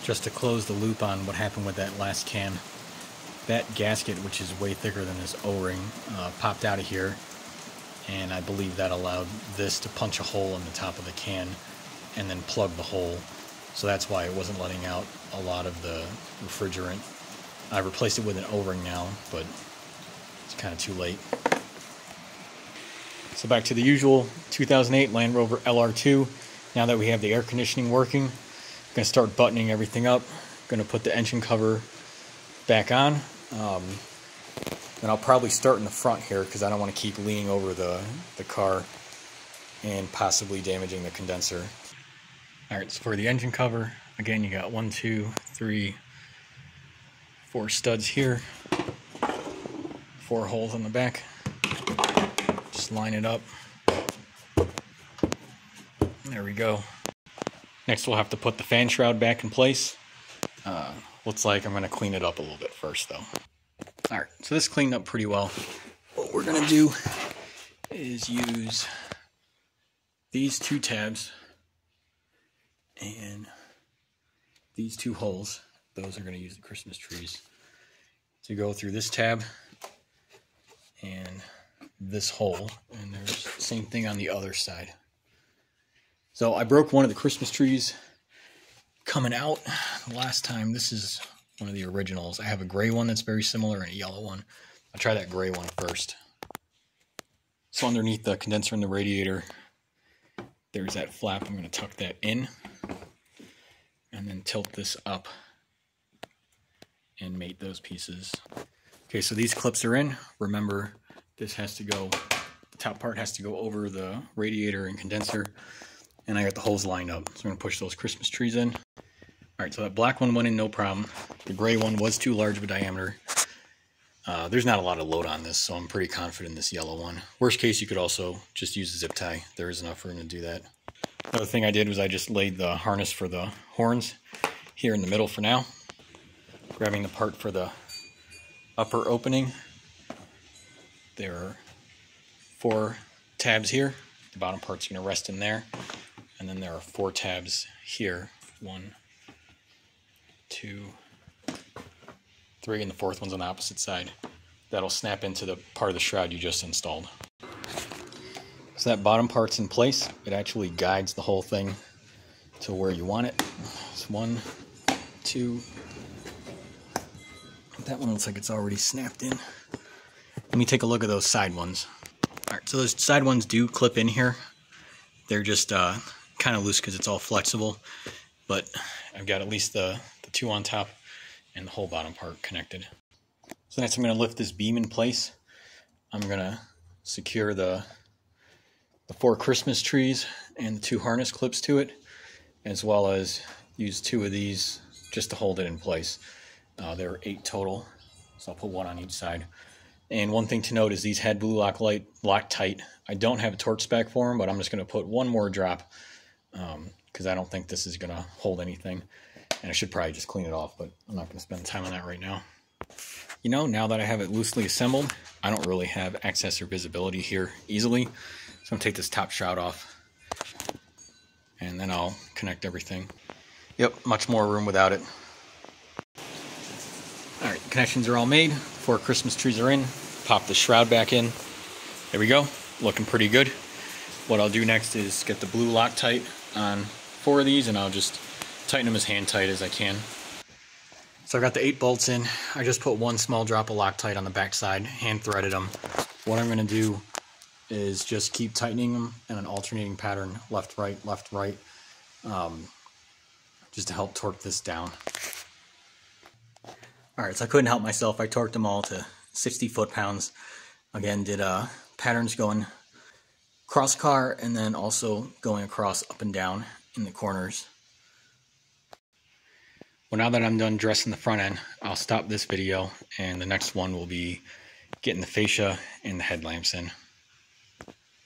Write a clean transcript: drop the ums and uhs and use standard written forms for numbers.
just to close the loop on what happened with that last can. That gasket, which is way thicker than this O-ring, popped out of here, and I believe that allowed this to punch a hole in the top of the can and then plug the hole. So that's why it wasn't letting out a lot of the refrigerant. I replaced it with an O-ring now, but it's kind of too late. So back to the usual 2008 Land Rover LR2. Now that we have the air conditioning working, I'm going to start buttoning everything up. I'm going to put the engine cover back on. And I'll probably start in the front here because I don't want to keep leaning over the car and possibly damaging the condenser. Alright, so for the engine cover, again, you got 1, 2, 3, 4 studs here, 4 holes on the back. Just line it up. There we go. Next we'll have to put the fan shroud back in place. Looks like I'm going to clean it up a little bit first though. Alright, so this cleaned up pretty well. What we're going to do is use these 2 tabs and these 2 holes. Those are going to use the Christmas trees to go through this tab and this hole, and there's the same thing on the other side. So I broke one of the Christmas trees coming out last time. This is one of the originals. I have a gray one that's very similar and a yellow one. I'll try that gray one first. So underneath the condenser and the radiator, there's that flap. I'm going to tuck that in and then tilt this up and mate those pieces. Okay, so these clips are in. Remember, this has to go, the top part has to go over the radiator and condenser, and I got the holes lined up. So I'm going to push those Christmas trees in. Alright, so that black one went in no problem. The gray one was too large of a diameter. There's not a lot of load on this, so I'm pretty confident in this yellow one. Worst case, you could also just use a zip tie. There is enough room to do that. Another thing I did was I just laid the harness for the horns here in the middle for now. Grabbing the part for the upper opening. There are 4 tabs here. The bottom part's going to rest in there. And then there are 4 tabs here. 1, 2, 3, and the 4th one's on the opposite side. That'll snap into the part of the shroud you just installed. So that bottom part's in place. It actually guides the whole thing to where you want it. It's 1, 2. That one looks like it's already snapped in. Let me take a look at those side ones. Alright, so those side ones do clip in here. They're just kind of loose because it's all flexible. But I've got at least the 2 on top and the whole bottom part connected. So next I'm going to lift this beam in place. I'm going to secure the 4 Christmas trees and the 2 harness clips to it, as well as use 2 of these just to hold it in place. There are 8 total, so I'll put 1 on each side. And one thing to note is these had blue Loctite. I don't have a torque spec for them, but I'm just going to put 1 more drop because I don't think this is going to hold anything. And I should probably just clean it off, but I'm not going to spend time on that right now. You know, now that I have it loosely assembled, I don't really have access or visibility here easily. So I'm going to take this top shroud off, and then I'll connect everything. Yep, much more room without it. Alright, connections are all made. 4 Christmas trees are in. Pop the shroud back in. There we go. Looking pretty good. What I'll do next is get the blue Loctite on 4 of these, and I'll just tighten them as hand tight as I can. So I got the 8 bolts in. I just put 1 small drop of Loctite on the back side, hand threaded them. What I'm going to do is just keep tightening them in an alternating pattern, left, right, just to help torque this down. Alright, so I couldn't help myself. I torqued them all to 60 foot-pounds. Again, did patterns going cross car and then also going across up and down in the corners. Well, now that I'm done dressing the front end, I'll stop this video, and the next one will be getting the fascia and the headlamps in.